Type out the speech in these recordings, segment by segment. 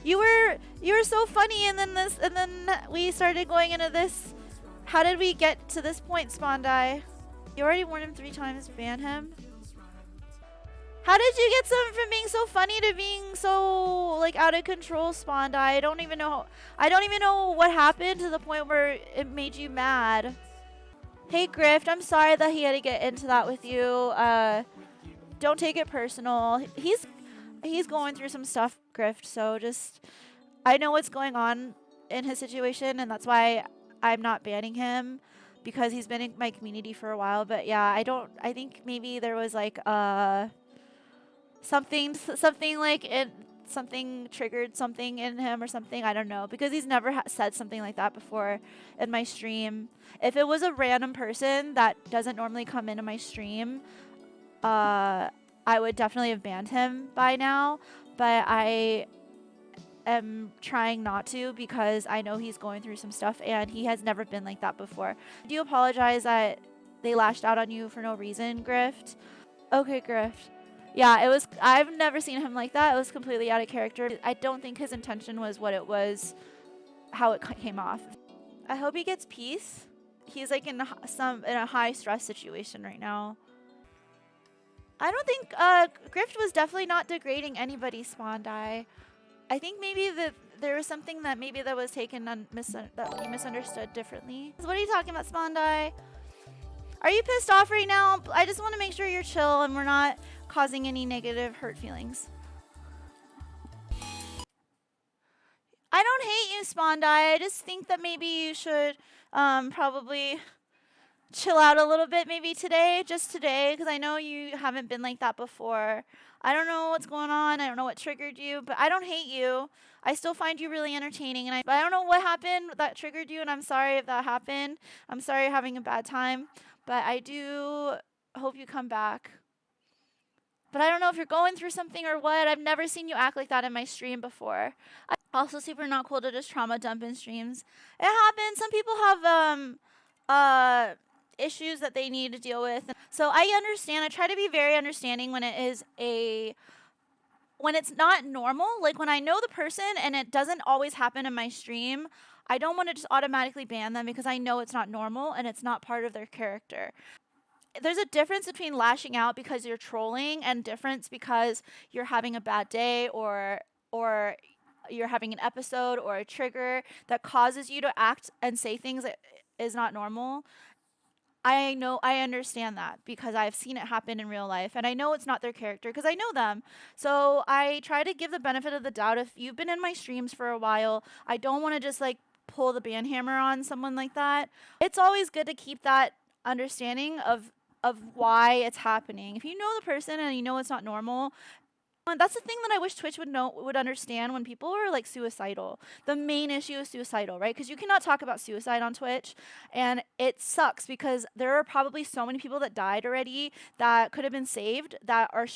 You were so funny, and then we started going into this. How did we get to this point, Spondai? You already warned him 3 times. Ban him. How did you get someone from being so funny to being so like out of control, Spondai? I don't even know. I don't even know what happened to the point where it made you mad. Hey Grift, I'm sorry that he had to get into that with you. Don't take it personal. He's going through some stuff, Grift. So just I know what's going on in his situation, and that's why I'm not banning him because he's been in my community for a while. But yeah, I think maybe there was like something like something triggered something in him or something. I don't know, because he's never said something like that before in my stream. If it was a random person that doesn't normally come into my stream, I would definitely have banned him by now, but I am trying not to because I know he's going through some stuff and he has never been like that before. I do apologize that they lashed out on you for no reason, Grift. Okay, Grift. Yeah, it was. I've never seen him like that. It was completely out of character. I don't think his intention was what it was, how it came off. I hope he gets peace. He's like in a high stress situation right now. I don't think Grift was definitely not degrading anybody's Spondai. I think maybe there was something that maybe that was taken that you misunderstood differently. What are you talking about, Spondai? Are you pissed off right now? I just want to make sure you're chill and we're not causing any negative hurt feelings. I don't hate you, Spondai. I just think that maybe you should probably chill out a little bit maybe today, just today, because I know you haven't been like that before. I don't know what's going on. I don't know what triggered you, but I don't hate you. I still find you really entertaining, and I don't know what happened that triggered you, and I'm sorry if that happened. I'm sorry you're having a bad time, but I do hope you come back. But I don't know if you're going through something or what. I've never seen you act like that in my stream before. Also super not cool to just trauma dump in streams. It happens. Some people have issues that they need to deal with. So I understand. I try to be very understanding when when it's not normal. Like when I know the person and it doesn't always happen in my stream, I don't want to just automatically ban them because I know it's not normal and it's not part of their character. There's a difference between lashing out because you're trolling and difference because you're having a bad day or you're having an episode or a trigger that causes you to act and say things that is not normal. I know, I understand that because I've seen it happen in real life and I know it's not their character because I know them. So I try to give the benefit of the doubt. If you've been in my streams for a while, I don't want to just like pull the ban hammer on someone like that. It's always good to keep that understanding of why it's happening. If you know the person and you know it's not normal, that's the thing that I wish Twitch would understand when people are like suicidal. The main issue is suicidal, right? Because you cannot talk about suicide on Twitch, and it sucks because there are probably so many people that died already that could have been saved that are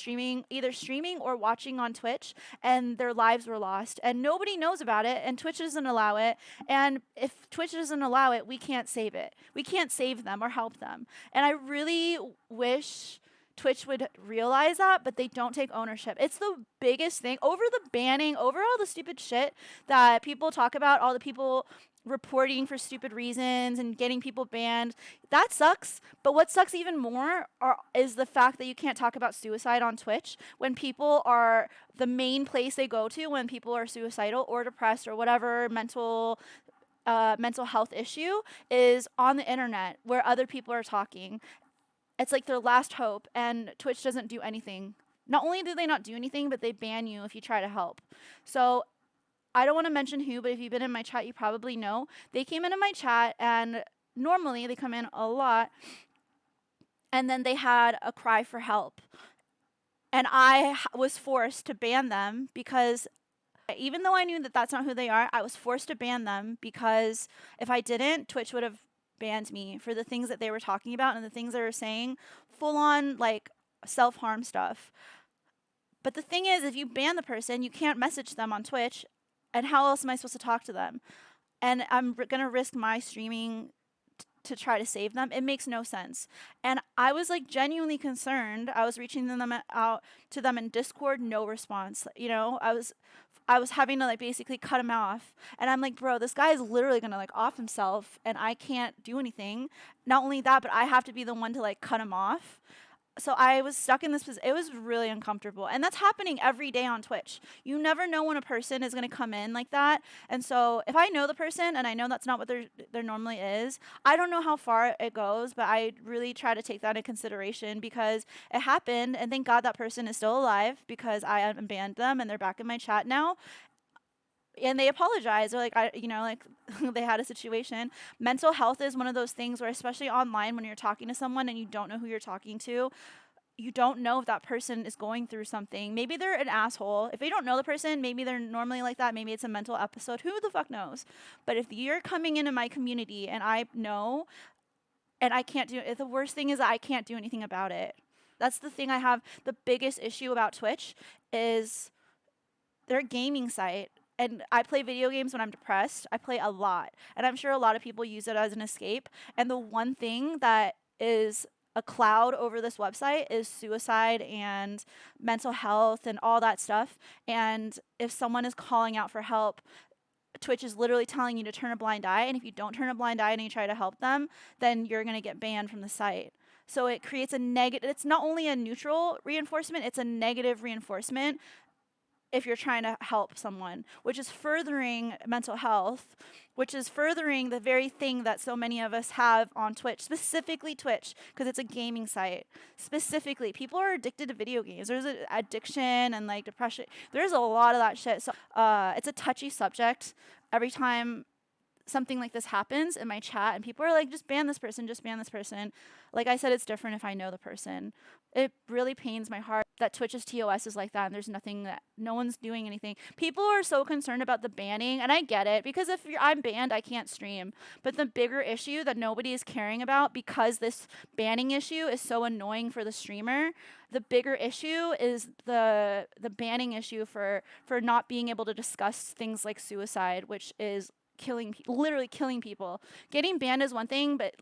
either streaming or watching on Twitch, and their lives were lost, and nobody knows about it, and Twitch doesn't allow it. And if Twitch doesn't allow it, we can't save it. We can't save them or help them. And I really wish Twitch would realize that, but they don't take ownership. It's the biggest thing. Over the banning, over all the stupid shit that people talk about, all the people reporting for stupid reasons and getting people banned, that sucks. But what sucks even more is the fact that you can't talk about suicide on Twitch when people are the main place they go to when people are suicidal or depressed or whatever mental health issue is on the internet where other people are talking. It's like their last hope, and Twitch doesn't do anything. Not only do they not do anything, but they ban you if you try to help. So I don't want to mention who, but if you've been in my chat, you probably know. They came into my chat, and normally they come in a lot, and then they had a cry for help. And I was forced to ban them because even though I knew that that's not who they are, I was forced to ban them because if I didn't, Twitch would have banned me for the things that they were talking about and the things they were saying, full on like self-harm stuff. But the thing is, if you ban the person, you can't message them on Twitch, and how else am I supposed to talk to them? And I'm gonna risk my streaming to try to save them. It makes no sense. And I was like genuinely concerned. I was reaching them out to them in Discord, no response. You know, I was having to like basically cut him off. And I'm like, bro, this guy is literally gonna like off himself and I can't do anything. Not only that, but I have to be the one to like cut him off. So I was stuck in this position. It was really uncomfortable. And that's happening every day on Twitch. You never know when a person is going to come in like that. And so if I know the person and I know that's not what there normally is, I don't know how far it goes, but I really try to take that into consideration because it happened. And thank God that person is still alive because I unbanned them and they're back in my chat now. And they apologize. They're like, like they had a situation. Mental health is one of those things where, especially online, when you're talking to someone and you don't know who you're talking to, you don't know if that person is going through something. Maybe they're an asshole. If you don't know the person, maybe they're normally like that. Maybe it's a mental episode. Who the fuck knows? But if you're coming into my community and I know and I can't do it, the worst thing is that I can't do anything about it. That's the thing I have. The biggest issue about Twitch is they're a gaming site. And I play video games when I'm depressed. I play a lot. And I'm sure a lot of people use it as an escape. And the one thing that is a cloud over this website is suicide and mental health and all that stuff. And if someone is calling out for help, Twitch is literally telling you to turn a blind eye. And if you don't turn a blind eye and you try to help them, then you're going to get banned from the site. So it creates a negative, it's not only a neutral reinforcement, it's a negative reinforcement if you're trying to help someone, which is furthering mental health, which is furthering the very thing that so many of us have on Twitch, specifically Twitch, because it's a gaming site. Specifically, people are addicted to video games. There's an addiction and like depression. There's a lot of that shit. So it's a touchy subject. Every time something like this happens in my chat and people are like, just ban this person, just ban this person. Like I said, it's different if I know the person. It really pains my heart that Twitch's TOS is like that and there's nothing that no one's doing anything. People are so concerned about the banning and I get it because if I'm banned, I can't stream. But the bigger issue that nobody is caring about because this banning issue is so annoying for the streamer, the bigger issue is the banning issue for not being able to discuss things like suicide, which is literally killing people. Getting banned is one thing, but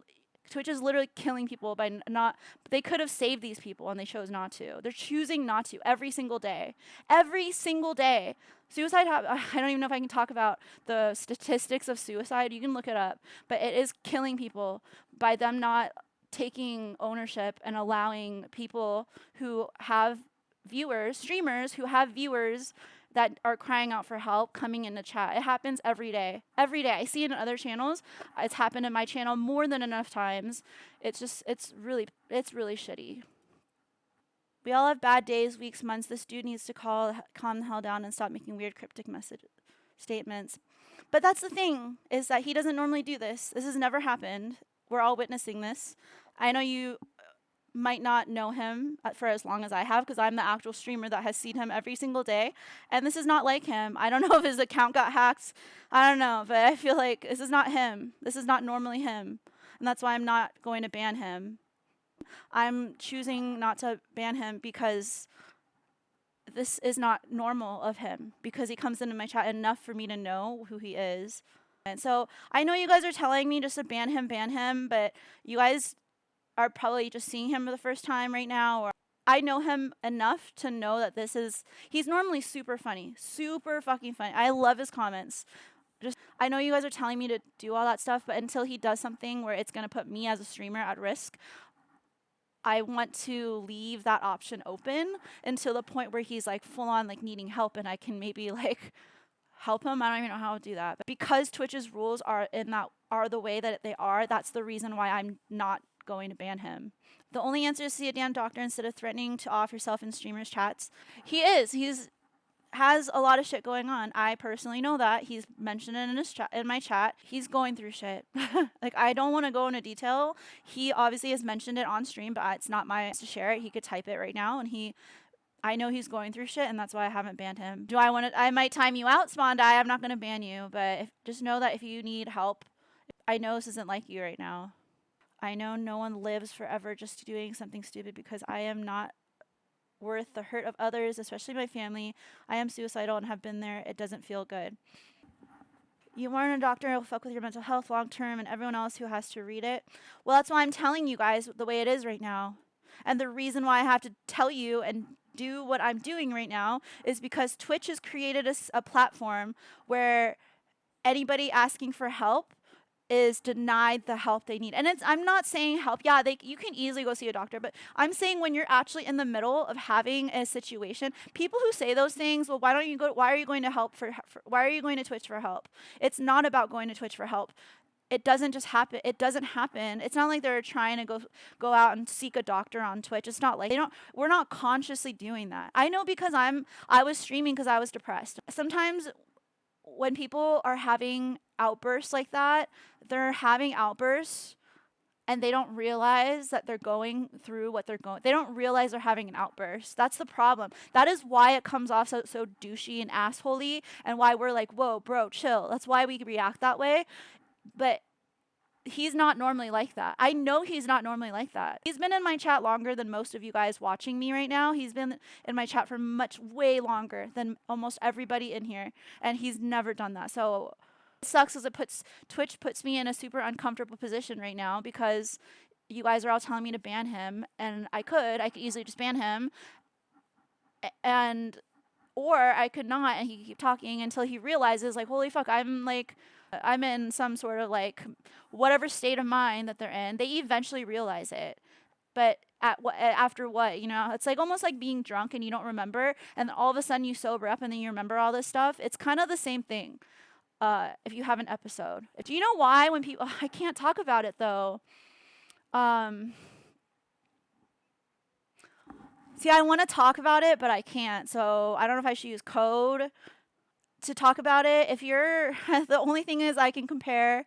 Twitch is literally killing people by not. They could have saved these people and they chose not to. They're choosing not to every single day. Every single day. Suicide, I don't even know if I can talk about the statistics of suicide. You can look it up. But it is killing people by them not taking ownership and allowing people who have viewers, streamers who have viewers that are crying out for help coming in the chat. It happens every day. Every day. I see it in other channels. It's happened in my channel more than enough times. It's really shitty. We all have bad days, weeks, months. This dude needs to calm the hell down and stop making weird cryptic statements. But that's the thing, is that he doesn't normally do this. This has never happened. We're all witnessing this. I know you might not know him for as long as I have because I'm the actual streamer that has seen him every single day. And this is not like him. I don't know if his account got hacked. I don't know, but I feel like this is not him. This is not normally him. And that's why I'm not going to ban him. I'm choosing not to ban him because this is not normal of him because he comes into my chat enough for me to know who he is. And so I know you guys are telling me just to ban him, but you guys are probably just seeing him for the first time right now, or I know him enough to know that he's normally super funny, super fucking funny. I love his comments. I know you guys are telling me to do all that stuff, but until he does something where it's going to put me as a streamer at risk, I want to leave that option open until the point where he's like full on like needing help and I can maybe like help him. I don't even know how to do that. But because Twitch's rules are the way that they are, that's the reason why I'm not going to ban him. The only answer is to see a damn doctor instead of threatening to off yourself in streamers' chats. He's has a lot of shit going on. I personally know that. He's mentioned it in his chat, in my chat. He's going through shit. Like, I don't want to go into detail. He obviously has mentioned it on stream, but it's not my to share it. He could type it right now, and I know he's going through shit, and that's why I haven't banned him. I might time you out, Spawn Die. I'm not going to ban you, but just know that if you need help, I know this isn't like you right now. I know no one lives forever just doing something stupid because I am not worth the hurt of others, especially my family. I am suicidal and have been there. It doesn't feel good. You weren't a doctor, it'll fuck with your mental health long term and everyone else who has to read it. Well, that's why I'm telling you guys the way it is right now. And the reason why I have to tell you and do what I'm doing right now is because Twitch has created a platform where anybody asking for help is denied the help they need. And I'm not saying help. Yeah, you can easily go see a doctor, but I'm saying when you're actually in the middle of having a situation, people who say those things, well, why are you going to why are you going to Twitch for help? It's not about going to Twitch for help. It doesn't just happen. It doesn't happen. It's not like they're trying to go out and seek a doctor on Twitch. It's not like we're not consciously doing that. I know because I was streaming because I was depressed. Sometimes when people are having outbursts like that, they're having outbursts and they don't realize that they're going through what they're going. They don't realize they're having an outburst. That's the problem. That is why it comes off so douchey and assholey, and why we're like, whoa, bro, chill. That's why we react that way. But he's not normally like that. I know he's not normally like that. He's been in my chat longer than most of you guys watching me right now. He's been in my chat for way longer than almost everybody in here, and he's never done that. So it sucks because Twitch puts me in a super uncomfortable position right now because you guys are all telling me to ban him, and I could easily just ban him, or I could not, and he could keep talking until he realizes, like, holy fuck, I'm in some sort of like whatever state of mind that they're in. They eventually realize it. But after what, it's like almost like being drunk and you don't remember, and then all of a sudden you sober up and then you remember all this stuff. It's kind of the same thing. If you have an episode. Do you know why when people, I can't talk about it though. See, I want to talk about it, but I can't. So I don't know if I should use code to talk about it. If you're, the only thing is I can compare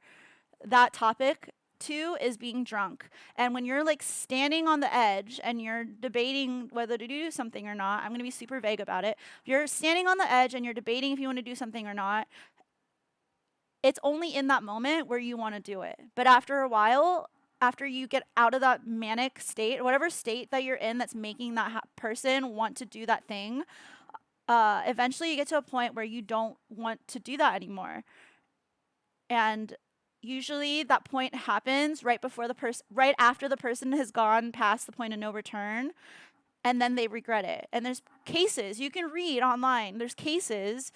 that topic to is being drunk. And when you're like standing on the edge and you're debating whether to do something or not, I'm going to be super vague about it. If you're standing on the edge and you're debating if you want to do something or not, it's only in that moment where you want to do it. But after a while, after you get out of that manic state, whatever state that you're in that's making that person want to do that thing, eventually you get to a point where you don't want to do that anymore. And usually that point happens right after the person has gone past the point of no return, and then they regret it. And there's cases you can read online. There's cases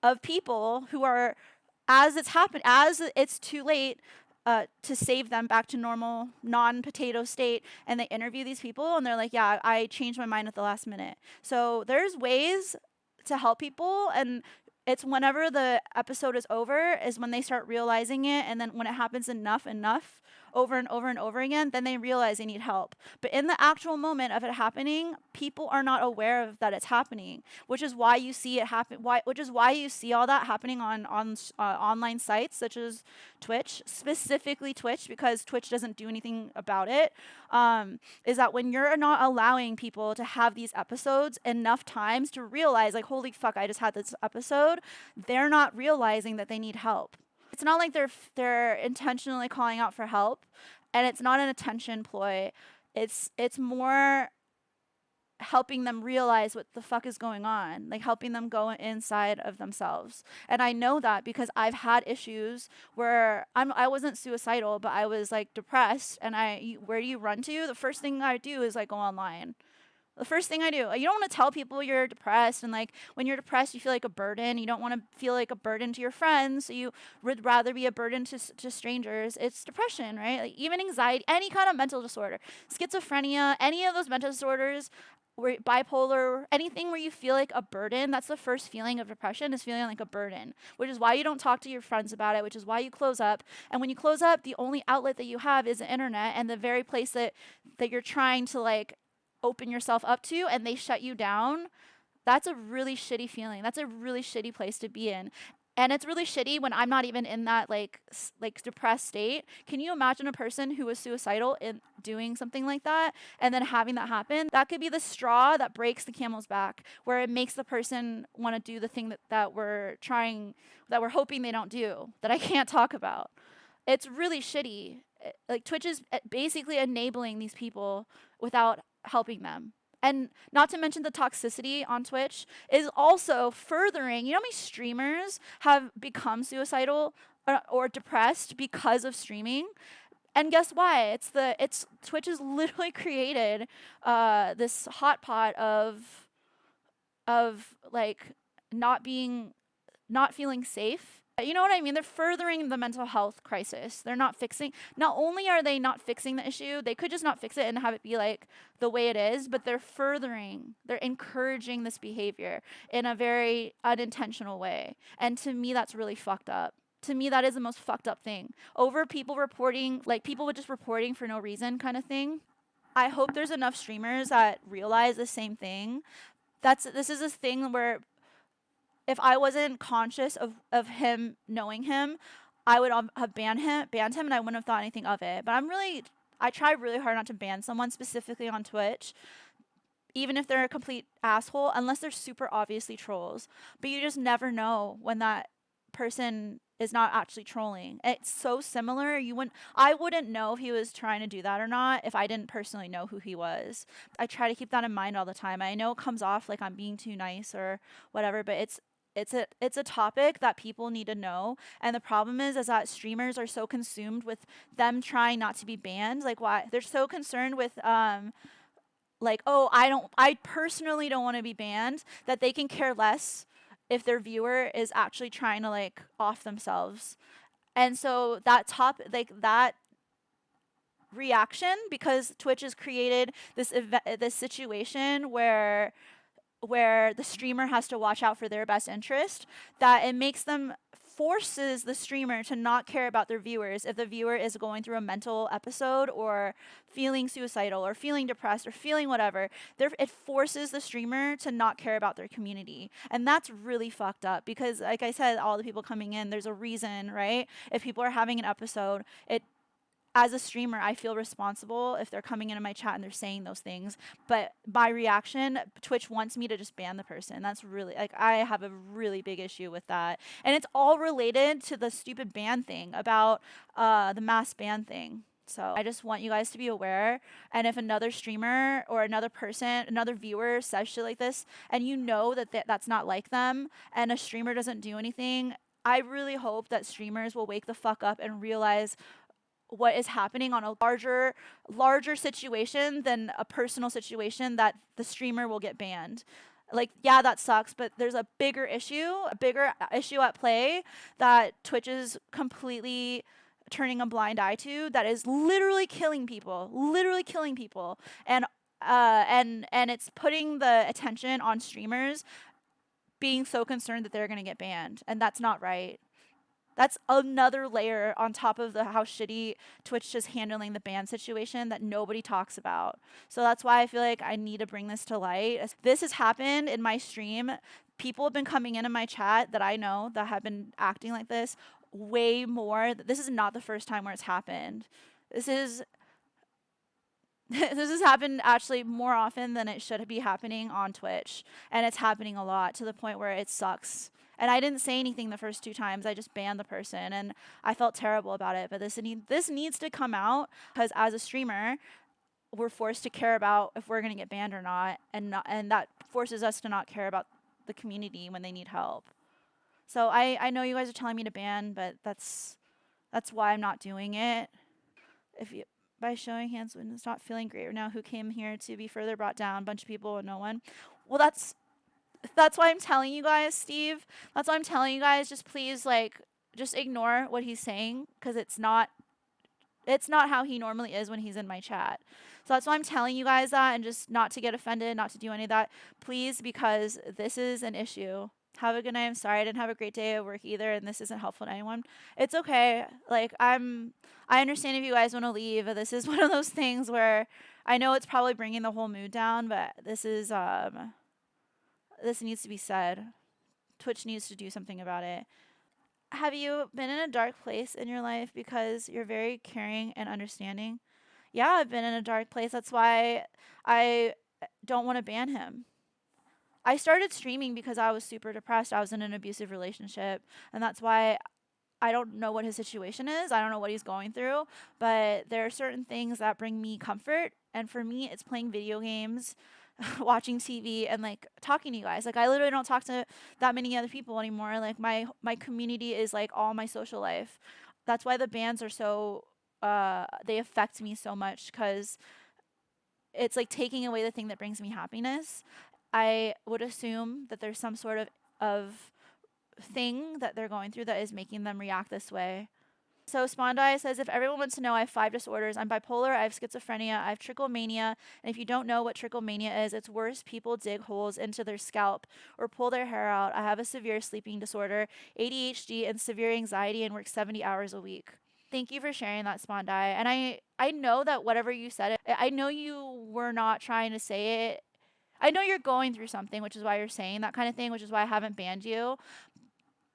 of people who are, as it's too late to save them back to normal, non-potato state, and they interview these people, and they're like, yeah, I changed my mind at the last minute. So there's ways to help people, and it's whenever the episode is over is when they start realizing it, and then when it happens enough over and over and over again, then they realize they need help. But in the actual moment of it happening, people are not aware of that it's happening, which is why you see it happen. Which is why you see all that happening on online sites such as Twitch, specifically Twitch, because Twitch doesn't do anything about it. Is that when you're not allowing people to have these episodes enough times to realize, like, holy fuck, I just had this episode, they're not realizing that they need help. It's not like they're intentionally calling out for help, and it's not an attention ploy. It's more helping them realize what the fuck is going on, like helping them go inside of themselves. And I know that because I've had issues where I wasn't suicidal, but I was like depressed, and where do you run to? The first thing I do is like go online. The first thing I do. You don't want to tell people you're depressed, and like when you're depressed, you feel like a burden. You don't want to feel like a burden to your friends, so you would rather be a burden to strangers. It's depression, right? Like even anxiety, any kind of mental disorder, schizophrenia, any of those mental disorders, bipolar, anything where you feel like a burden. That's the first feeling of depression, is feeling like a burden, which is why you don't talk to your friends about it, which is why you close up. And when you close up, the only outlet that you have is the internet, and the very place that you're trying to like open yourself up to, and they shut you down. That's a really shitty feeling. That's a really shitty place to be in. And it's really shitty when I'm not even in that like depressed state. Can you imagine a person who was suicidal in doing something like that and then having that happen? That could be the straw that breaks the camel's back, where it makes the person want to do the thing that we're hoping they don't do, that I can't talk about. It's really shitty. Like Twitch is basically enabling these people without helping them. And not to mention the toxicity on Twitch is also furthering. You know how many streamers have become suicidal or depressed because of streaming? And guess why? It's Twitch has literally created this hot pot of like not being not feeling safe. You know what I mean? They're furthering the mental health crisis. They're not fixing, not only are they not fixing the issue, they could just not fix it and have it be like the way it is, but they're encouraging this behavior in a very unintentional way. And to me, that's really fucked up. To me, that is the most fucked up thing. Over people reporting, like people with just reporting for no reason kind of thing. I hope there's enough streamers that realize the same thing. This is a thing where if I wasn't conscious of him knowing him, I would have banned him, and I wouldn't have thought anything of it. But I try really hard not to ban someone specifically on Twitch, even if they're a complete asshole, unless they're super obviously trolls. But you just never know when that person is not actually trolling. It's so similar. I wouldn't know if he was trying to do that or not if I didn't personally know who he was. I try to keep that in mind all the time. I know it comes off like I'm being too nice or whatever, but it's a topic that people need to know. And the problem is that streamers are so consumed with them trying not to be banned. Like, why they're so concerned with like, oh, I personally don't want to be banned, that they can care less if their viewer is actually trying to like off themselves. And so that reaction, because Twitch has created this situation where the streamer has to watch out for their best interest, that it makes them forces the streamer to not care about their viewers if the viewer is going through a mental episode or feeling suicidal or feeling depressed or feeling whatever. It forces the streamer to not care about their community. And that's really fucked up because, like I said, all the people coming in, there's a reason, right? If people are having an episode, as a streamer, I feel responsible if they're coming into my chat and they're saying those things. But by reaction, Twitch wants me to just ban the person. That's really, like, I have a really big issue with that. And it's all related to the stupid ban thing about the mass ban thing. So I just want you guys to be aware. And if another streamer or another person, another viewer says shit like this, and you know that that's not like them, and a streamer doesn't do anything, I really hope that streamers will wake the fuck up and realize what is happening on a larger situation than a personal situation, that the streamer will get banned. Like, yeah, that sucks, but there's a bigger issue at play that Twitch is completely turning a blind eye to, that is literally killing people, and it's putting the attention on streamers being so concerned that they're going to get banned, and that's not right. That's another layer on top of how shitty Twitch is handling the ban situation that nobody talks about. So that's why I feel like I need to bring this to light. This has happened in my stream. People have been coming into my chat that I know that have been acting like this way more. This is not the first time where it's happened. This is this has happened actually more often than it should be happening on Twitch. And it's happening a lot, to the point where it sucks. And I didn't say anything the first 2 times. I just banned the person, and I felt terrible about it. But this needs to come out, because as a streamer, we're forced to care about if we're going to get banned or not, and that forces us to not care about the community when they need help. So I know you guys are telling me to ban, but that's why I'm not doing it. If you By showing hands when it's not feeling great right now, who came here to be further brought down, a bunch of people and no one. Well, that's why I'm telling you guys, Steve. That's why I'm telling you guys, just please, like, just ignore what he's saying, because it's not how he normally is when he's in my chat. So that's why I'm telling you guys that, and just not to get offended, not to do any of that, please, because this is an issue. Have a good night. I'm sorry I didn't have a great day at work either, and this isn't helpful to anyone. It's okay. Like, I understand if you guys want to leave. This is one of those things where I know it's probably bringing the whole mood down, but this needs to be said. Twitch needs to do something about it. Have you been in a dark place in your life because you're very caring and understanding? Yeah, I've been in a dark place. That's why I don't want to ban him. I started streaming because I was super depressed. I was in an abusive relationship, and that's why I don't know what his situation is. I don't know what he's going through, but there are certain things that bring me comfort, and for me, it's playing video games. watching TV and like talking to you guys. Like I literally don't talk to that many other people anymore. Like my community is like all my social life. That's why the bands are so they affect me so much cuz it's like taking away the thing that brings me happiness. I would assume that there's some sort of thing that they're going through that is making them react this way. So Spondai says, if everyone wants to know, I have 5 disorders. I'm bipolar, I have schizophrenia, I have trichomania, and if you don't know what trichomania is, it's worse. People dig holes into their scalp or pull their hair out. I have a severe sleeping disorder, ADHD, and severe anxiety, and work 70 hours a week. Thank you for sharing that, Spondai. And I know that whatever you said, I know you were not trying to say it. I know you're going through something, which is why you're saying that kind of thing, which is why I haven't banned you.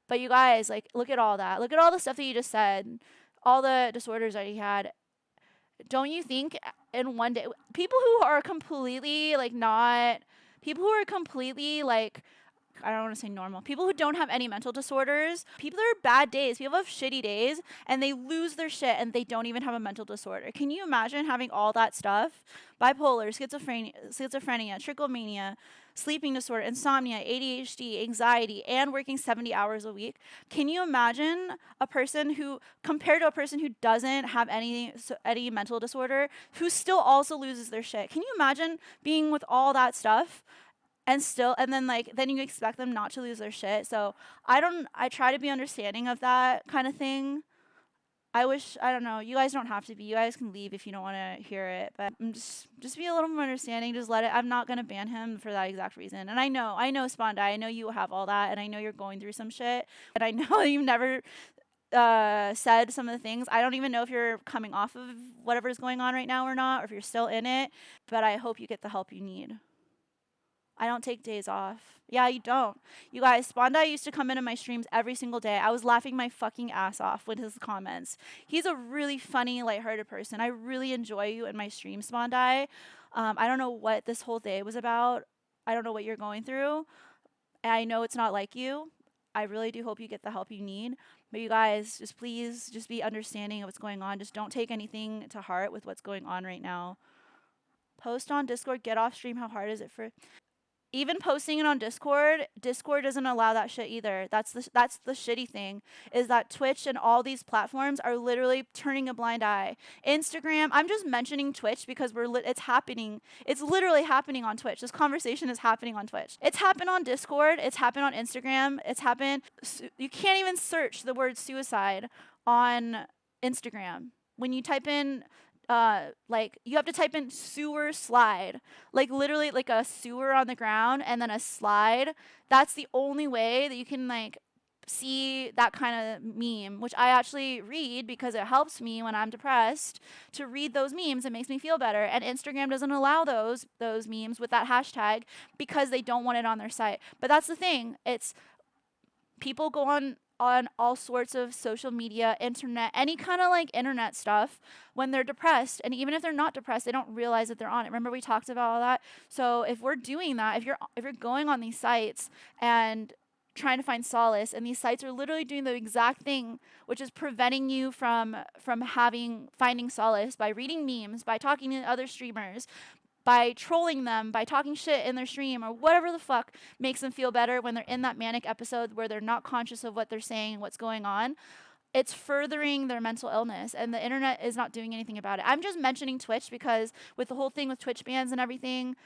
But you guys, like, look at all that. Look at all the stuff that you just said, all the disorders that you had. Don't you think in one day, people who are completely, like, not, people who are completely, like, I don't want to say normal. People who don't have any mental disorders, people that are bad days, people have shitty days, and they lose their shit and they don't even have a mental disorder. Can you imagine having all that stuff? Bipolar, schizophrenia, trichomania, sleeping disorder, insomnia, ADHD, anxiety, and working 70 hours a week. Can you imagine a person who, compared to a person who doesn't have any mental disorder, who still also loses their shit? Can you imagine being with all that stuff? And then like then you expect them not to lose their shit. So I try to be understanding of that kind of thing. I don't know, you guys don't have to be, you guys can leave if you don't want to hear it, but just be a little more understanding. Just let it, I'm not going to ban him for that exact reason. And I know Spondai, I know you have all that, and I know you're going through some shit, and I know you've never said some of the things. I don't even know if you're coming off of whatever's going on right now or not, or if you're still in it, but I hope you get the help you need. I don't take days off. Yeah, you don't. You guys, Spondai used to come into my streams every single day. I was laughing my fucking ass off with his comments. He's a really funny, lighthearted person. I really enjoy you in my stream, Spondai. I don't know what this whole day was about. I don't know what you're going through. And I know it's not like you. I really do hope you get the help you need. But you guys, just please, just be understanding of what's going on. Just don't take anything to heart with what's going on right now. Post on Discord, get off stream. How hard is it for... Even posting it on Discord doesn't allow that shit either. That's the shitty thing, is that Twitch and all these platforms are literally turning a blind eye. Instagram, I'm just mentioning Twitch because it's happening. It's literally happening on Twitch. This conversation is happening on Twitch. It's happened on Discord. It's happened on Instagram. It's happened. You can't even search the word suicide on Instagram. When you type in like you have to type in sewer slide, like literally like a sewer on the ground and then a slide. That's the only way that you can like see that kind of meme, which I actually read because it helps me when I'm depressed to read those memes. It makes me feel better. And Instagram doesn't allow those memes with that hashtag because they don't want it on their site. But that's the thing. It's people go on all sorts of social media, internet, any kind of like internet stuff when they're depressed. And even if they're not depressed, they don't realize that they're on it. Remember we talked about all that? So if we're doing that, if you're going on these sites and trying to find solace, and these sites are literally doing the exact thing, which is preventing you from finding solace by reading memes, by talking to other streamers, by trolling them, by talking shit in their stream, or whatever the fuck makes them feel better when they're in that manic episode where they're not conscious of what they're saying and what's going on. It's furthering their mental illness, and the internet is not doing anything about it. I'm just mentioning Twitch because with the whole thing with Twitch bans and everything,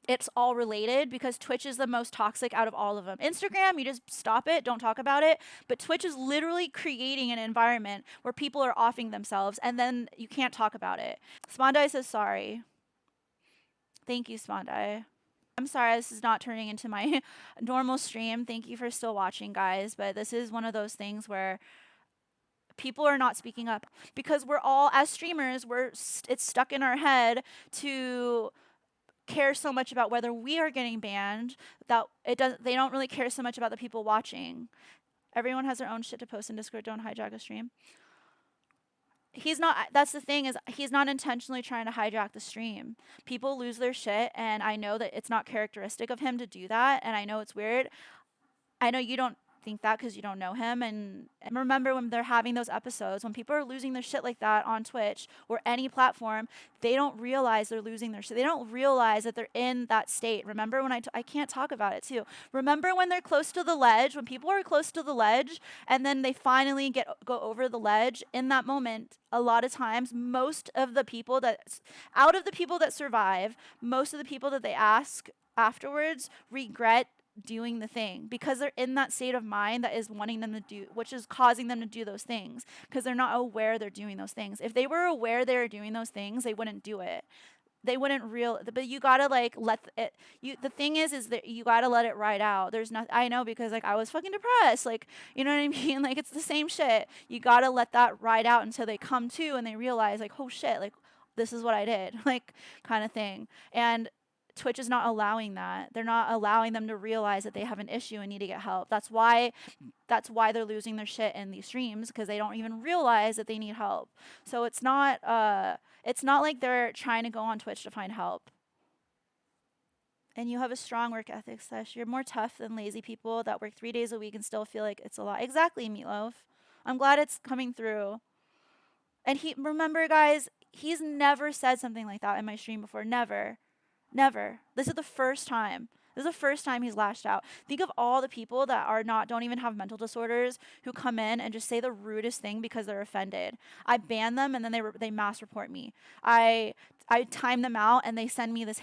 it's all related because Twitch is the most toxic out of all of them. Instagram, you just stop it, don't talk about it. But Twitch is literally creating an environment where people are offing themselves and then you can't talk about it. Spondai says sorry. Thank you, Spondai. I'm sorry this is not turning into my normal stream. Thank you for still watching, guys. But this is one of those things where people are not speaking up because we're all, as streamers, it's stuck in our head to care so much about whether we are getting banned that they don't really care so much about the people watching. Everyone has their own shit to post in Discord. Don't hijack a stream. That's the thing, is he's not intentionally trying to hijack the stream. People lose their shit, and I know that it's not characteristic of him to do that, and I know it's weird. I know you don't think that because you don't know him. And remember, when they're having those episodes, when people are losing their shit like that on Twitch or any platform, they don't realize they're losing their shit. They don't realize that they're in that state. Remember when I can't talk about it too. Remember when they're close to the ledge, when people are close to the ledge and then they finally go over the ledge, in that moment, a lot of times, out of the people that survive, most of the people that they ask afterwards regret doing the thing because they're in that state of mind that is wanting them to do, which is causing them to do those things because they're not aware they're doing those things. If they were aware they're doing those things, they wouldn't do it. They wouldn't but you gotta like let it, the thing is that you gotta let it ride out. There's not, I know, because like I was fucking depressed, like, you know what I mean? Like, it's the same shit. You gotta let that ride out until they come to and they realize like, oh shit, like this is what I did, like, kind of thing. And Twitch is not allowing that. They're not allowing them to realize that they have an issue and need to get help. That's why they're losing their shit in these streams, because they don't even realize that they need help. So it's not like they're trying to go on Twitch to find help. And you have a strong work ethic, Sesh. You're more tough than lazy people that work 3 days a week and still feel like it's a lot. Exactly, Meatloaf. I'm glad it's coming through. And remember, guys, he's never said something like that in my stream before. Never. Never. This is the first time. This is the first time he's lashed out. Think of all the people that don't even have mental disorders who come in and just say the rudest thing because they're offended. I ban them and then they mass report me. I time them out and they send me this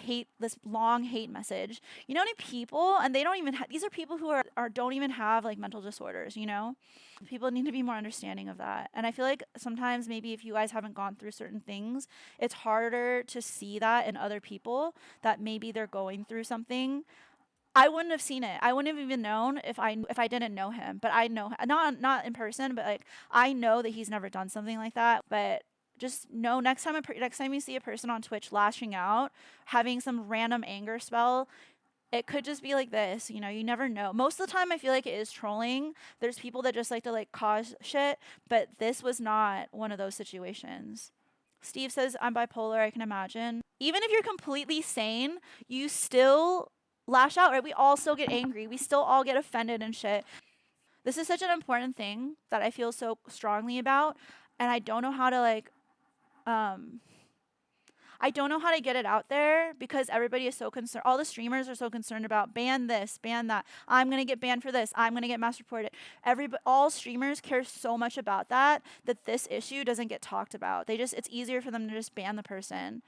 long hate message. You know how many people, and they don't even these are people who don't even have like mental disorders, you know? People need to be more understanding of that. And I feel like sometimes maybe if you guys haven't gone through certain things, it's harder to see that in other people, that maybe they're going through something. I wouldn't have seen it. I wouldn't have even known if I didn't know him. But I know, not in person, but like I know that he's never done something like that. But just know, next time you see a person on Twitch lashing out, having some random anger spell, it could just be like this, you know, you never know. Most of the time I feel like it is trolling. There's people that just like to like cause shit, but this was not one of those situations. Steve says, I'm bipolar, I can imagine. Even if you're completely sane, you still lash out, right? We all still get angry. We still all get offended and shit. This is such an important thing that I feel so strongly about, and I don't know how to like I don't know how to get it out there because everybody is so concerned. All the streamers are so concerned about ban this, ban that. I'm going to get banned for this. I'm going to get mass reported. All streamers care so much about that this issue doesn't get talked about. It's easier for them to just ban the person.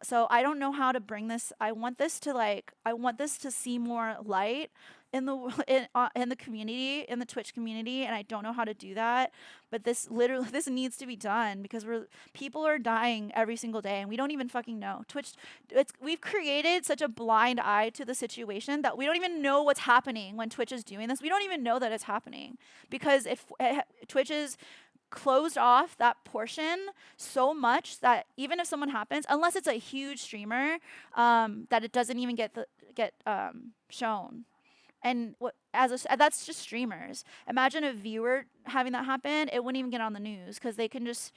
So I don't know how to bring this. I want this to see more light in the community, in the Twitch community, and I don't know how to do that. But this needs to be done because people are dying every single day, and we don't even fucking know. We've created such a blind eye to the situation that we don't even know what's happening when Twitch is doing this. We don't even know that it's happening because if Twitch is closed off that portion so much that even if someone happens, unless it's a huge streamer, that it doesn't even get shown. And that's just streamers. Imagine a viewer having that happen; it wouldn't even get on the news because they can just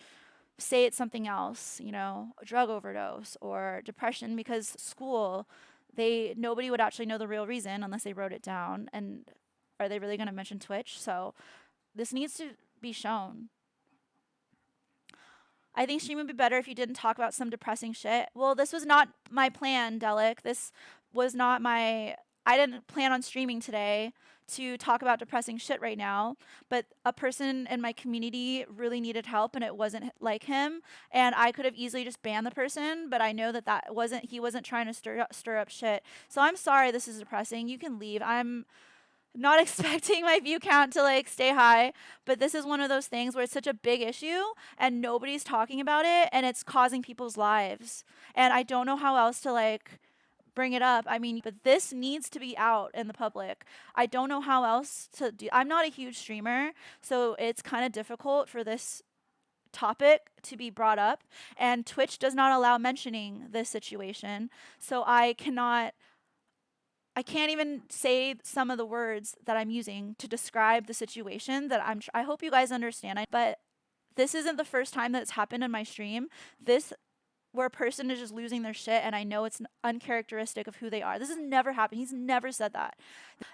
say it's something else, you know, a drug overdose or depression. Because school, nobody would actually know the real reason unless they wrote it down. And are they really going to mention Twitch? So this needs to be shown. I think stream would be better if you didn't talk about some depressing shit. Well, this was not my plan, Delic. This was not I didn't plan on streaming today to talk about depressing shit right now, but a person in my community really needed help and it wasn't like him, and I could have easily just banned the person, but I know he wasn't trying to stir up shit. So I'm sorry this is depressing. You can leave. I'm not expecting my view count to like stay high, but this is one of those things where it's such a big issue and nobody's talking about it and it's causing people's lives. And I don't know how else to like bring it up. I mean, but this needs to be out in the public. I don't know how else to do. I'm not a huge streamer, so it's kind of difficult for this topic to be brought up, and Twitch does not allow mentioning this situation. So I can't even say some of the words that I'm using to describe the situation that I hope you guys understand. But this isn't the first time that it's happened in my stream. Where a person is just losing their shit and I know it's uncharacteristic of who they are. This has never happened. He's never said that.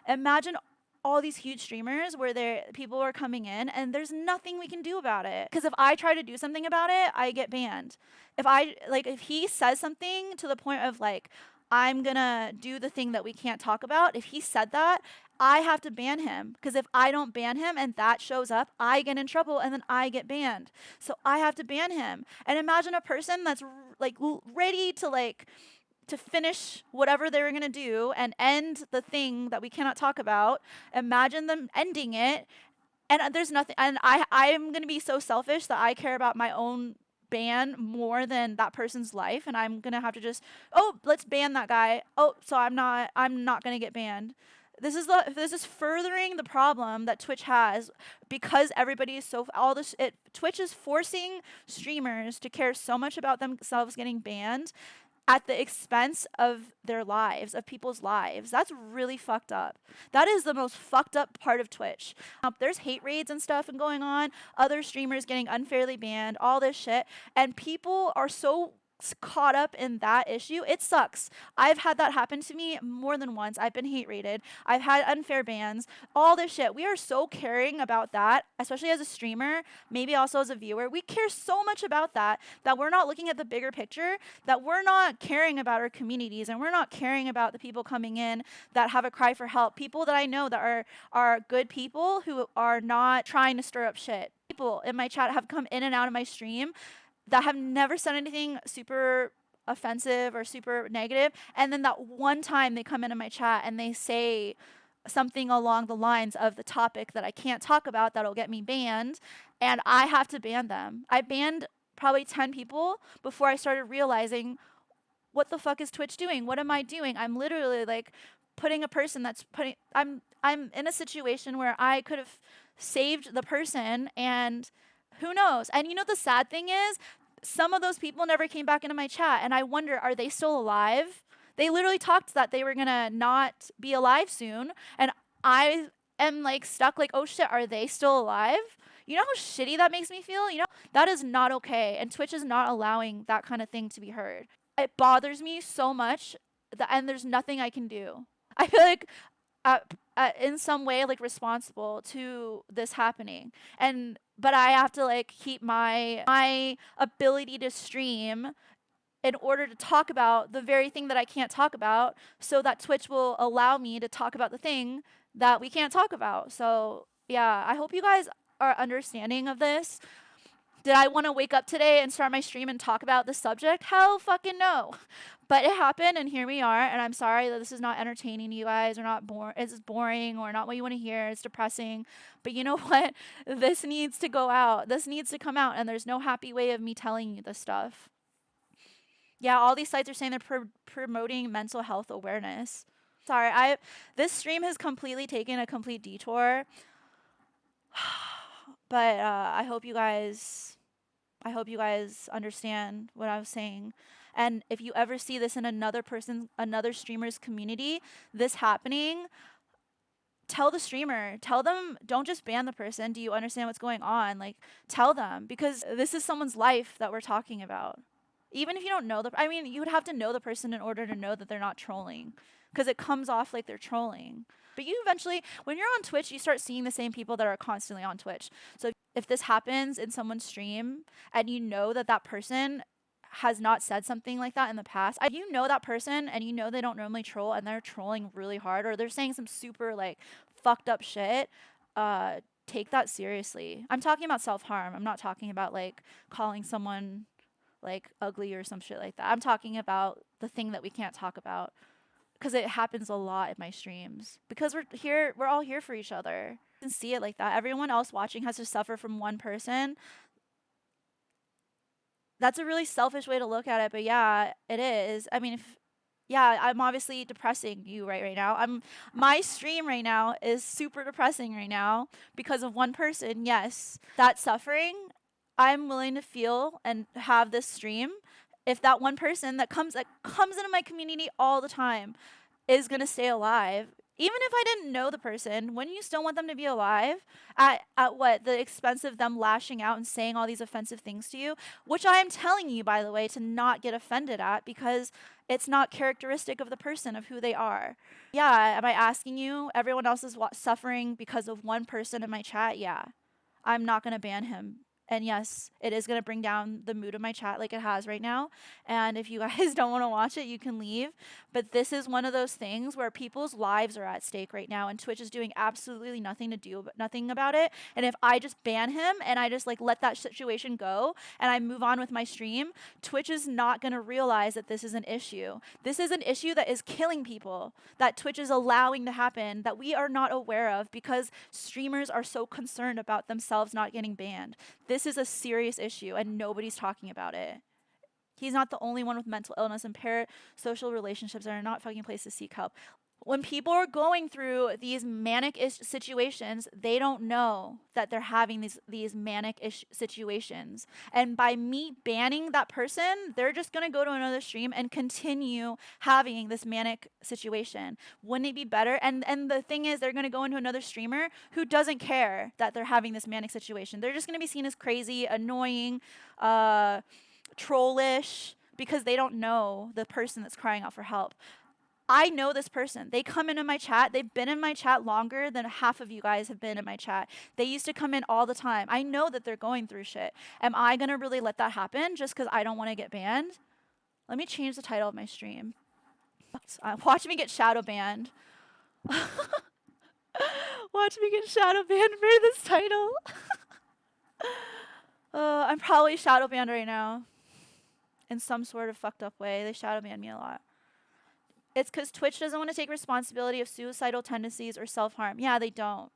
Imagine all these huge streamers where people are coming in and there's nothing we can do about it. Because if I try to do something about it, I get banned. If he says something to the point of like, I'm gonna do the thing that we can't talk about, if he said that, I have to ban him. Because if I don't ban him and that shows up, I get in trouble and then I get banned. So I have to ban him. And imagine a person that's like ready to like to finish whatever they were going to do and end the thing that we cannot talk about. Imagine them ending it. And there's nothing. And I'm going to be so selfish that I care about my own ban more than that person's life. And I'm going to have to just, oh, let's ban that guy. Oh, so I'm not going to get banned. This is furthering the problem that Twitch has because everybody is Twitch is forcing streamers to care so much about themselves getting banned at the expense of their lives, of people's lives. That's really fucked up. That is the most fucked up part of Twitch. There's hate raids and stuff and going on, other streamers getting unfairly banned, all this shit, and people are so caught up in that issue. It sucks. I've had that happen to me more than once. I've been hate rated. I've had unfair bans, all this shit. We are so caring about that, especially as a streamer, maybe also as a viewer. We care so much about that we're not looking at the bigger picture, that we're not caring about our communities and we're not caring about the people coming in that have a cry for help. People that I know that are good people who are not trying to stir up shit. People in my chat have come in and out of my stream that have never said anything super offensive or super negative, and then that one time they come into my chat and they say something along the lines of the topic that I can't talk about that'll get me banned, and I have to ban them. I banned probably 10 people before I started realizing, what the fuck is Twitch doing? What am I doing? I'm literally like putting a person I'm in a situation where I could have saved the person, and who knows? And you know, the sad thing is, some of those people never came back into my chat, and I wonder, are they still alive? They literally talked that they were gonna not be alive soon, and I am like stuck like, oh shit, are they still alive? You know how shitty that makes me feel? You know, that is not okay, and Twitch is not allowing that kind of thing to be heard. It bothers me so much, and there's nothing I can do. I feel like in some way like responsible to this happening, but I have to like keep my ability to stream in order to talk about the very thing that I can't talk about, so that Twitch will allow me to talk about the thing that we can't talk about. So yeah, I hope you guys are understanding of this. Did I want to wake up today and start my stream and talk about this subject? Hell fucking no. But it happened, and here we are, and I'm sorry that this is not entertaining to you guys, or it's boring, or not what you want to hear. It's depressing. But you know what? This needs to go out. This needs to come out, and there's no happy way of me telling you this stuff. Yeah, all these sites are saying they're promoting mental health awareness. Sorry, this stream has completely taken a complete detour. But I hope you guys understand what I was saying. And if you ever see this in another streamer's community, this happening, tell the streamer, tell them, don't just ban the person. Do you understand what's going on? Like, tell them, because this is someone's life that we're talking about. Even if you don't know you would have to know the person in order to know that they're not trolling, because it comes off like they're trolling. But you eventually, when you're on Twitch, you start seeing the same people that are constantly on Twitch. So if this happens in someone's stream and you know that person has not said something like that in the past, you know that person and you know they don't normally troll and they're trolling really hard, or they're saying some super like fucked up shit, take that seriously. I'm talking about self-harm. I'm not talking about like calling someone like ugly or some shit like that. I'm talking about the thing that we can't talk about, because it happens a lot in my streams, because we're all here for each other. You can see it like that. Everyone else watching has to suffer from one person. That's a really selfish way to look at it, but yeah, it is. I mean, I'm obviously depressing you right now. My stream right now is super depressing right now because of one person. Yes, that suffering, I'm willing to feel and have this stream if that one person that comes into my community all the time is gonna stay alive. Even if I didn't know the person, wouldn't you still want them to be alive at what? The expense of them lashing out and saying all these offensive things to you, which I am telling you, by the way, to not get offended at because it's not characteristic of the person, of who they are. Yeah, am I asking you? Everyone else is suffering because of one person in my chat? Yeah. I'm not going to ban him. And yes, it is going to bring down the mood of my chat like it has right now. And if you guys don't want to watch it, you can leave. But this is one of those things where people's lives are at stake right now, and Twitch is doing absolutely nothing about it. And if I just ban him and I just like let that situation go and I move on with my stream, Twitch is not going to realize that this is an issue. This is an issue that is killing people, that Twitch is allowing to happen, that we are not aware of because streamers are so concerned about themselves not getting banned. This is a serious issue and nobody's talking about it. He's not the only one with mental illness and parasocial relationships that are not fucking place to seek help. When people are going through these manic-ish situations, they don't know that they're having these manic-ish situations. And by me banning that person, they're just going to go to another stream and continue having this manic situation. Wouldn't it be better? And the thing is, they're going to go into another streamer who doesn't care that they're having this manic situation. They're just going to be seen as crazy, annoying, trollish, because they don't know the person that's crying out for help. I know this person. They come into my chat. They've been in my chat longer than half of you guys have been in my chat. They used to come in all the time. I know that they're going through shit. Am I going to really let that happen just because I don't want to get banned? Let me change the title of my stream. Watch me get shadow banned. Watch me get shadow banned for this title. I'm probably shadow banned right now. In some sort of fucked up way. They shadow banned me a lot. It's because Twitch doesn't want to take responsibility of suicidal tendencies or self-harm. Yeah, they don't.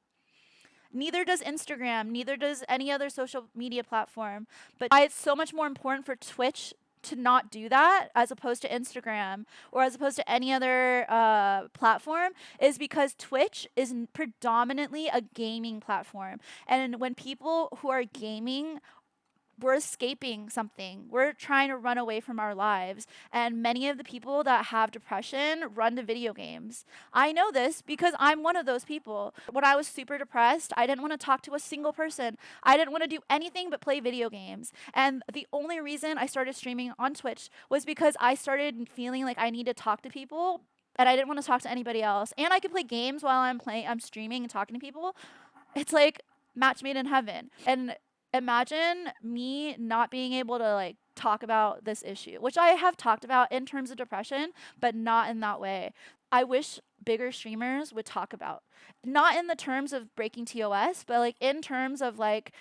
Neither does Instagram. Neither does any other social media platform. But why it's so much more important for Twitch to not do that as opposed to Instagram or as opposed to any other platform is because Twitch is predominantly a gaming platform. And when people who are gaming, we're escaping something. We're trying to run away from our lives. And many of the people that have depression run to video games. I know this because I'm one of those people. When I was super depressed, I didn't want to talk to a single person. I didn't want to do anything but play video games. And the only reason I started streaming on Twitch was because I started feeling like I need to talk to people and I didn't want to talk to anybody else. And I could play games while I'm streaming and talking to people. It's like match made in heaven. And imagine me not being able to like talk about this issue, which I have talked about in terms of depression, but not in that way. I wish bigger streamers would talk about, not in the terms of breaking TOS, but like in terms of like,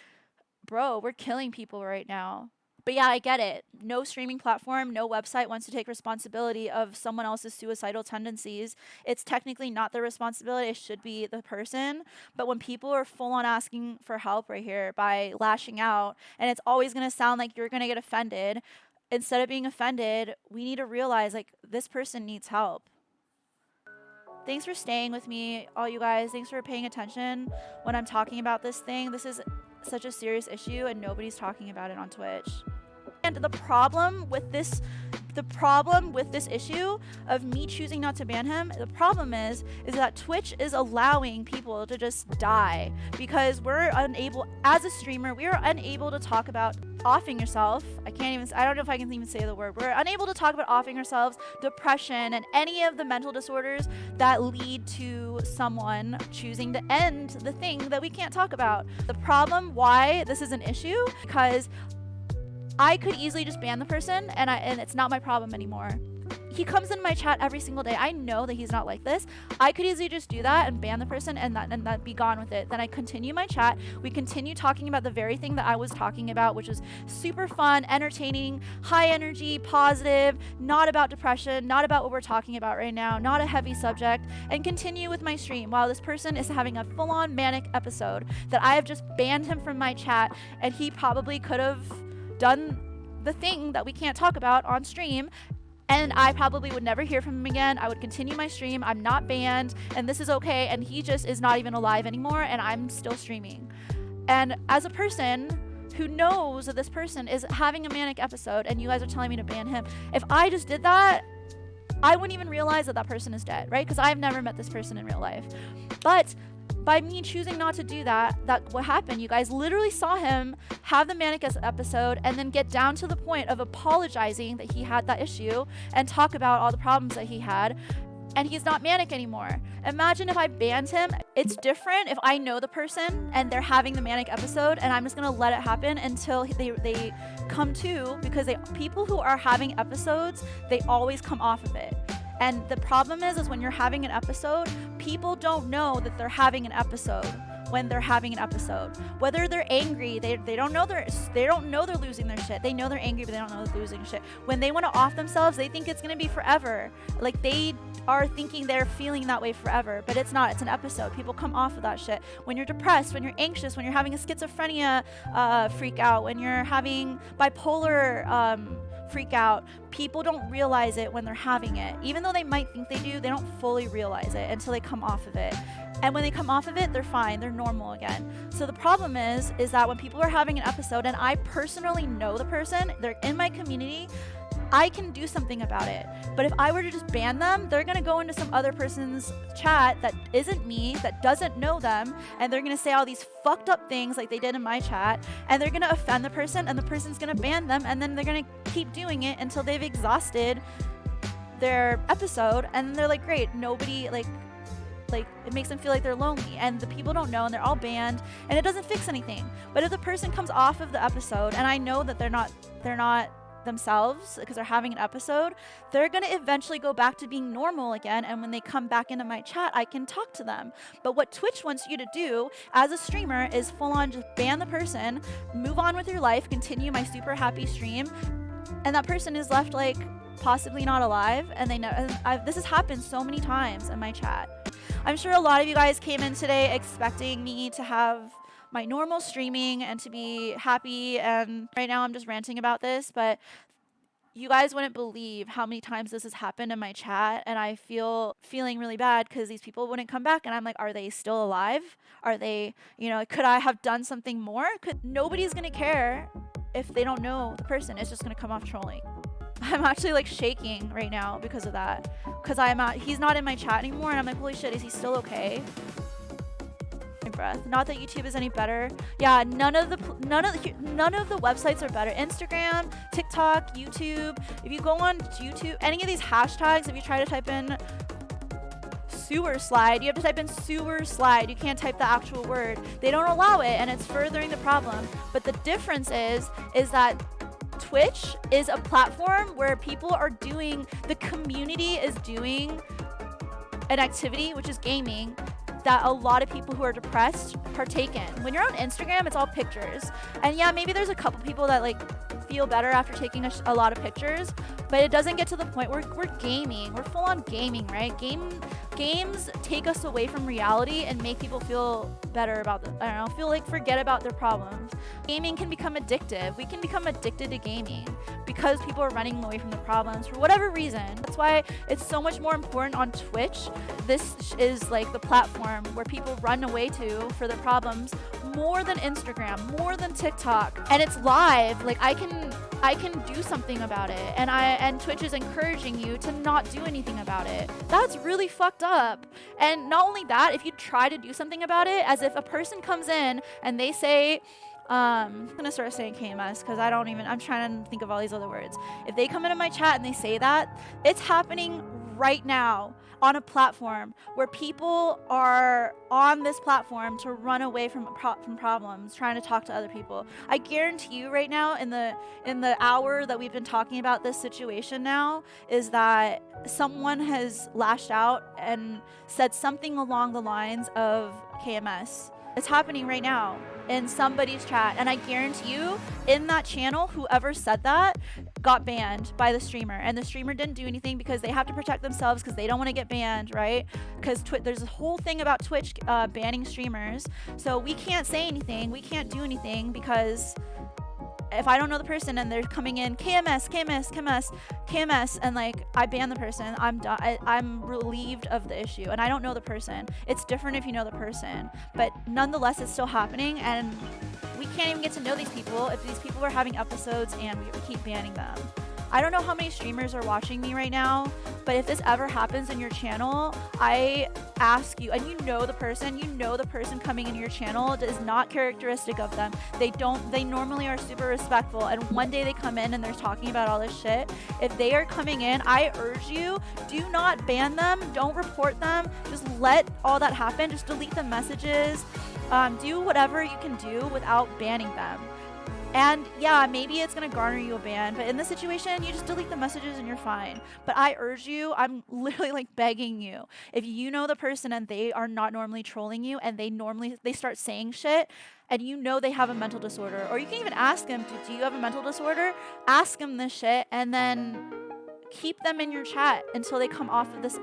bro, we're killing people right now. But yeah, I get it. No streaming platform, no website wants to take responsibility of someone else's suicidal tendencies. It's technically not their responsibility. It should be the person. But when people are full on asking for help right here by lashing out, and it's always going to sound like you're going to get offended, instead of being offended, we need to realize like this person needs help. Thanks for staying with me, all you guys. Thanks for paying attention when I'm talking about this thing. This is such a serious issue and nobody's talking about it on Twitch. And the problem with this issue of me choosing not to ban him, the problem is that Twitch is allowing people to just die because we're unable, as a streamer, we are unable to talk about offing yourself. I don't know if I can even say the word. We're unable to talk about offing ourselves, depression, and any of the mental disorders that lead to someone choosing to end the thing that we can't talk about. The problem why this is an issue, because I could easily just ban the person and it's not my problem anymore. He comes in my chat every single day. I know that he's not like this. I could easily just do that and ban the person and that be gone with it. Then I continue my chat. We continue talking about the very thing that I was talking about, which is super fun, entertaining, high energy, positive, not about depression, not about what we're talking about right now, not a heavy subject, and continue with my stream while this person is having a full-on manic episode that I have just banned him from my chat, and he probably could have done the thing that we can't talk about on stream, and I probably would never hear from him again. I would continue my stream. I'm not banned, and this is okay, and he just is not even alive anymore, and I'm still streaming. And as a person who knows that this person is having a manic episode and you guys are telling me to ban him, if I just did that, I wouldn't even realize that that person is dead, right? Because I've never met this person in real life. But by me choosing not to do that, what happened? You guys literally saw him have the manic episode and then get down to the point of apologizing that he had that issue and talk about all the problems that he had. And he's not manic anymore. Imagine if I banned him. It's different if I know the person and they're having the manic episode and I'm just gonna let it happen until they come to, because people who are having episodes, they always come off of it. And the problem is when you're having an episode, people don't know that they're having an episode when they're having an episode. Whether they're angry, they don't know they're losing their shit. They know they're angry, but they don't know they're losing shit. When they want to off themselves, they think it's gonna be forever. Like they are thinking they're feeling that way forever, but it's not. It's an episode. People come off of that shit. When you're depressed, when you're anxious, when you're having a schizophrenia freak out, when you're having bipolar freak out, people don't realize it when they're having it. Even though they might think they do, they don't fully realize it until they come off of it. And when they come off of it, they're fine. They're normal again. So the problem is that when people are having an episode, and I personally know the person, they're in my community, I can do something about it. But if I were to just ban them, they're gonna go into some other person's chat that isn't me, that doesn't know them, and they're gonna say all these fucked up things like they did in my chat, and they're gonna offend the person, and the person's gonna ban them, and then they're gonna keep doing it until they've exhausted their episode, and they're like, great, nobody, like it makes them feel like they're lonely, and the people don't know, and they're all banned, and it doesn't fix anything. But if the person comes off of the episode, and I know that they're not themselves because they're having an episode, they're going to eventually go back to being normal again, and when they come back into my chat, I can talk to them. But what Twitch wants you to do as a streamer is full on just ban the person, move on with your life, continue my super happy stream, and that person is left like possibly not alive, and they know. This has happened so many times in my chat. I'm sure a lot of you guys came in today expecting me to have my normal streaming and to be happy, and right now I'm just ranting about this, but you guys wouldn't believe how many times this has happened in my chat, and I feeling really bad because these people wouldn't come back, and I'm like, are they still alive? Are they, could I have done something more? Nobody's gonna care if they don't know the person. It's just gonna come off trolling. I'm actually like shaking right now because of that, because he's not in my chat anymore, and I'm like, holy shit, is he still okay? My breath. Not that YouTube is any better. Yeah, none of the websites are better. Instagram, TikTok, YouTube. If you go on YouTube, any of these hashtags, if you try to type in sewer slide, you have to type in sewer slide. You can't type the actual word. They don't allow it, and it's furthering the problem. But the difference is that Twitch is a platform where the community is doing an activity, which is gaming, that a lot of people who are depressed partake in. When you're on Instagram, it's all pictures. And yeah, maybe there's a couple people that like feel better after taking a lot of pictures, but it doesn't get to the point where we're gaming. We're full on gaming, right? Games take us away from reality and make people feel better about forget about their problems. Gaming can become addictive. We can become addicted to gaming because people are running away from the problems for whatever reason. That's why it's so much more important on Twitch. This is like the platform where people run away to for their problems more than Instagram, more than TikTok. And it's live. Like I can do something about it, and Twitch is encouraging you to not do anything about it. That's really fucked up. And not only that, if you try to do something about it, as if a person comes in and they say, I'm gonna start saying KMS because I'm trying to think of all these other words. If they come into my chat and they say that, it's happening right now on a platform where people are on this platform to run away from problems, trying to talk to other people. I guarantee you right now, in the hour that we've been talking about this situation now, is that someone has lashed out and said something along the lines of KMS. It's happening right now in somebody's chat, and I guarantee you in that channel, whoever said that got banned by the streamer, and the streamer didn't do anything because they have to protect themselves because they don't want to get banned, right? Because there's a whole thing about Twitch banning streamers, so we can't say anything, we can't do anything, because if I don't know the person and they're coming in KMS, and like I ban the person, I'm done. I'm relieved of the issue, and I don't know the person. It's different if you know the person, but nonetheless, it's still happening, and we can't even get to know these people if these people are having episodes and we keep banning them. I don't know how many streamers are watching me right now, but if this ever happens in your channel, I ask you, and you know the person coming into your channel is not characteristic of them. They normally are super respectful, and one day they come in and they're talking about all this shit. If they are coming in, I urge you, do not ban them, don't report them, just let all that happen, just delete the messages, do whatever you can do without banning them. And yeah, maybe it's gonna garner you a ban, but in this situation, you just delete the messages and you're fine. But I urge you, I'm literally like begging you, if you know the person and they are not normally trolling you and they start saying shit and you know they have a mental disorder, or you can even ask them, do you have a mental disorder? Ask them this shit and then keep them in your chat until they come off of this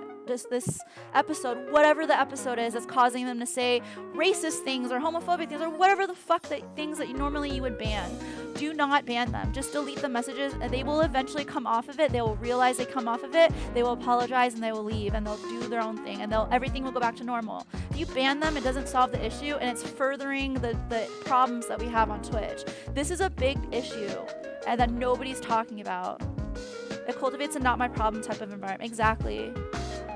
episode, whatever the episode is that's causing them to say racist things or homophobic things or whatever the fuck things that normally you would ban. Do not ban them. Just delete the messages and they will eventually come off of it. They will realize they come off of it. They will apologize and they will leave and they'll do their own thing and everything will go back to normal. If you ban them, it doesn't solve the issue and it's furthering the problems that we have on Twitch. This is a big issue and that nobody's talking about. It cultivates a not my problem type of environment. Exactly.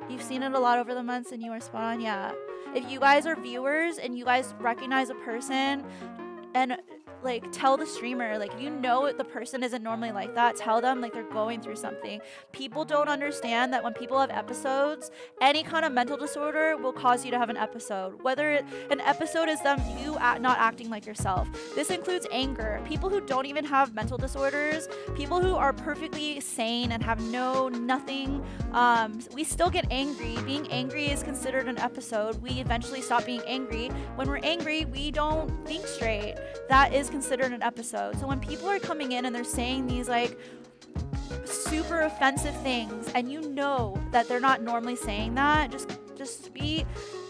You've seen it a lot over the months and you are spot on, yeah. If you guys are viewers and you guys recognize a person and like tell the streamer, like if you know the person isn't normally like that, tell them like they're going through something. People don't understand that when people have episodes, any kind of mental disorder will cause you to have an episode. Whether an episode is them not acting like yourself. This includes anger. People who don't even have mental disorders, people who are perfectly sane and have nothing, we still get angry. Being angry is considered an episode. We eventually stop being angry. When we're angry, we don't think straight. That is considered an episode. So when people are coming in and they're saying these like super offensive things and you know that they're not normally saying that, just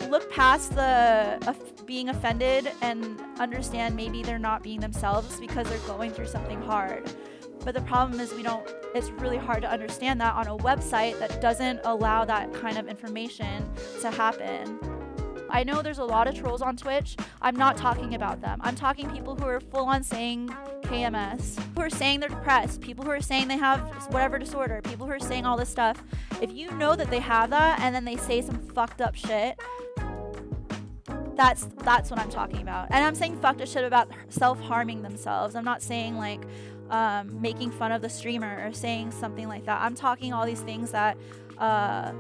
look past the being offended and understand maybe they're not being themselves because they're going through something hard. But the problem is it's really hard to understand that on a website that doesn't allow that kind of information to happen. I know there's a lot of trolls on Twitch. I'm not talking about them. I'm talking people who are full on saying KMS, who are saying they're depressed, people who are saying they have whatever disorder, people who are saying all this stuff. If you know that they have that and then they say some fucked up shit, that's what I'm talking about. And I'm saying fucked up shit about self-harming themselves. I'm not saying like making fun of the streamer or saying something like that. I'm talking all these things that are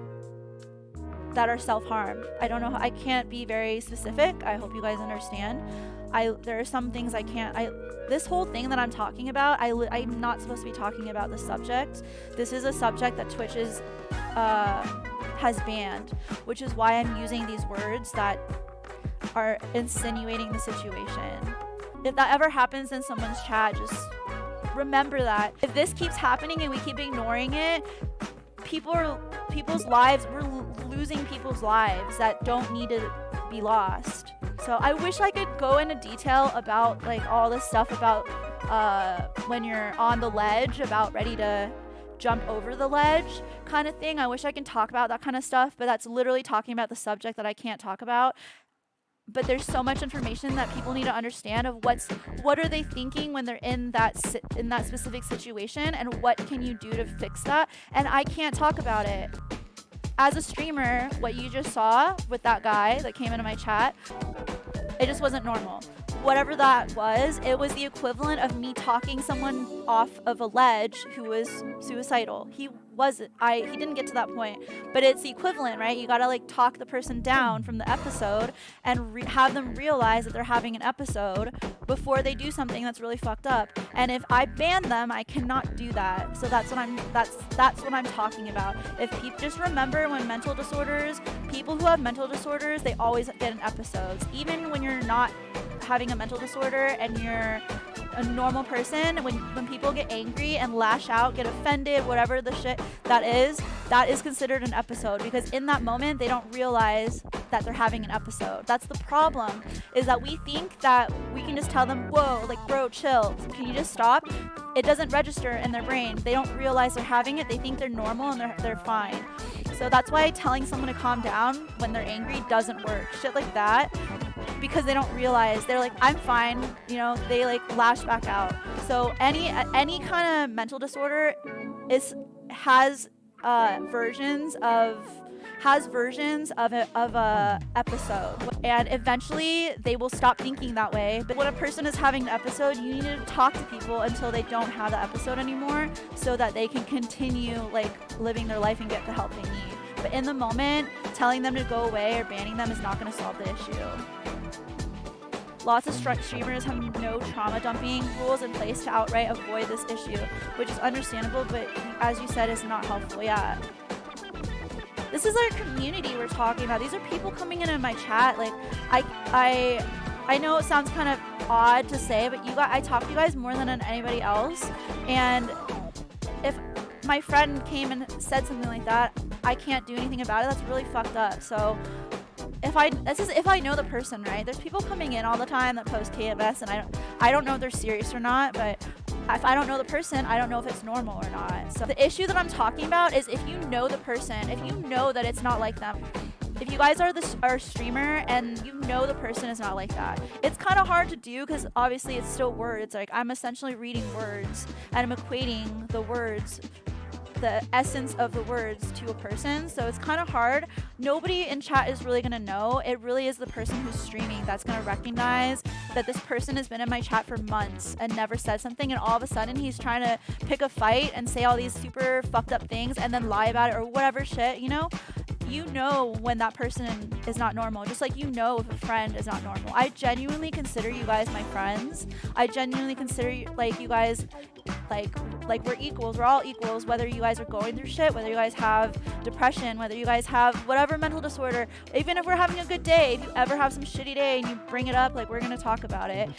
self-harm. I don't know, I can't be very specific. I hope you guys understand. There are some things I can't, this whole thing that I'm talking about, I'm not supposed to be talking about the subject. This is a subject that Twitch has banned, which is why I'm using these words that are insinuating the situation. If that ever happens in someone's chat, just remember that. If this keeps happening and we keep ignoring it, people's lives, we're losing people's lives that don't need to be lost. So I wish I could go into detail about like all this stuff about when you're on the ledge, about ready to jump over the ledge kind of thing. I wish I can talk about that kind of stuff, but that's literally talking about the subject that I can't talk about. But there's so much information that people need to understand of what are they thinking when they're in that specific situation, and what can you do to fix that. And I can't talk about it. As a streamer, what you just saw with that guy that came into my chat, it just wasn't normal. Whatever that was, it was the equivalent of me talking someone off of a ledge who was suicidal. He didn't get to that point, but it's the equivalent, right? You gotta like talk the person down from the episode and have them realize that they're having an episode before they do something that's really fucked up. And if I ban them, I cannot do that. So that's what I'm talking about. If people just remember, when people who have mental disorders, they always get in episodes. Even when you're not having a mental disorder and you're a normal person, when people get angry and lash out, get offended, whatever the shit that is considered an episode, because in that moment they don't realize that they're having an episode. That's the problem, is that we think that we can just tell them, whoa, like bro, chill, can you just stop? It doesn't register in their brain. They don't realize they're having it. They think they're normal and they're fine. So that's why telling someone to calm down when they're angry doesn't work. Shit like that, because they don't realize, they're like, I'm fine, they like lash back out. So any kind of mental disorder, is has versions of a episode, and eventually they will stop thinking that way. But when a person is having an episode, you need to talk to people until they don't have the episode anymore, so that they can continue like living their life and get the help they need. But in the moment, telling them to go away or banning them is not going to solve the issue. Lots of streamers have no trauma dumping rules in place to outright avoid this issue, which is understandable, but as you said, is not helpful. Yeah. This is our community we're talking about. These are people coming in my chat. Like, I know it sounds kind of odd to say, but I talk to you guys more than anybody else. And if my friend came and said something like that, I can't do anything about it. That's really fucked up. So if I know the person, right? There's people coming in all the time that post KMS, and I don't know if they're serious or not, but if I don't know the person, I don't know if it's normal or not. So the issue that I'm talking about is if you know the person, if you know that it's not like them, if you guys are a streamer and you know the person is not like that, it's kind of hard to do because obviously it's still words. Like, I'm essentially reading words and I'm equating the words, the essence of the words, to a person. So it's kind of hard. Nobody in chat is really going to know. It really is the person who's streaming that's going to recognize that this person has been in my chat for months and never said something, and all of a sudden he's trying to pick a fight and say all these super fucked up things and then lie about it or whatever shit, you know? You know when that person is not normal, just like you know if a friend is not normal. I genuinely consider you guys my friends. I genuinely consider you guys like we're equals. We're all equals, whether you guys are going through shit, whether you guys have depression, whether you guys have whatever mental disorder. Even if we're having a good day, if you ever have some shitty day and you bring it up, like, we're gonna talk about it.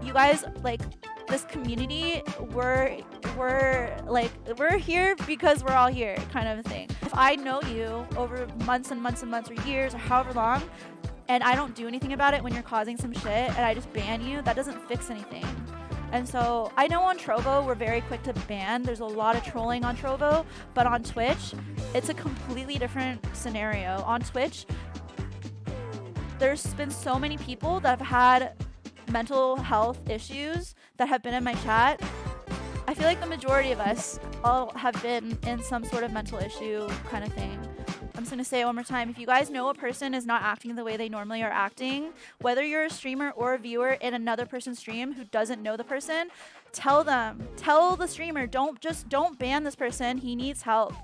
You guys, like, this community, we're here because we're all here, kind of a thing. If I know you over months and months and months or years or however long, and I don't do anything about it when you're causing some shit and I just ban you, that doesn't fix anything. And so I know on Trovo we're very quick to ban. There's a lot of trolling on Trovo, but on Twitch it's a completely different scenario. On Twitch, there's been so many people that have had mental health issues that have been in my chat. I feel like the majority of us all have been in some sort of mental issue kind of thing. I'm just gonna say it one more time. If you guys know a person is not acting the way they normally are acting, whether you're a streamer or a viewer in another person's stream who doesn't know the person, tell them. Tell the streamer, don't ban this person. He needs help.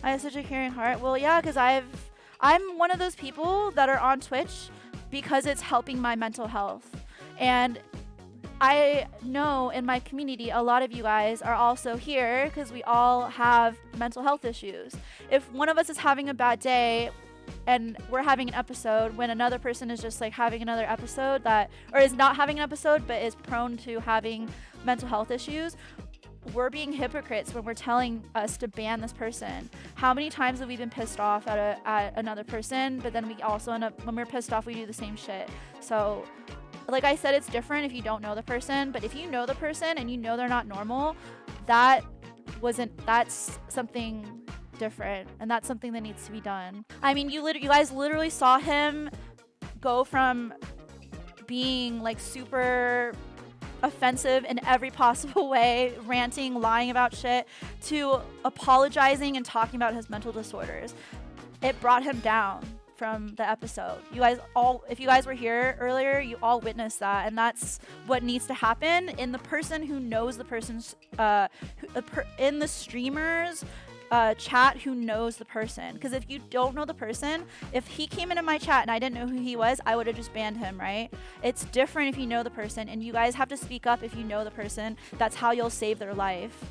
I have such a caring heart. Well, yeah, because I'm one of those people that are on Twitch because it's helping my mental health. And I know in my community, a lot of you guys are also here because we all have mental health issues. If one of us is having a bad day and we're having an episode when another person is just like having another episode or is not having an episode but is prone to having mental health issues, we're being hypocrites when we're telling us to ban this person. How many times have we been pissed off at another person, but then we also end up, when we're pissed off, we do the same shit. So like I said, it's different if you don't know the person, but if you know the person and you know they're not normal, that's something different, and that's something that needs to be done. I mean, you guys literally saw him go from being like super offensive in every possible way, ranting, lying about shit, to apologizing and talking about his mental disorders. It brought him down from the episode. You guys all, if you guys were here earlier, you all witnessed that, and that's what needs to happen in the person who knows the person's in the streamers chat who knows the person. Because if you don't know the person, if he came into my chat and I didn't know who he was, I would have just banned him, right? It's different if you know the person, and you guys have to speak up if you know the person. That's how you'll save their life.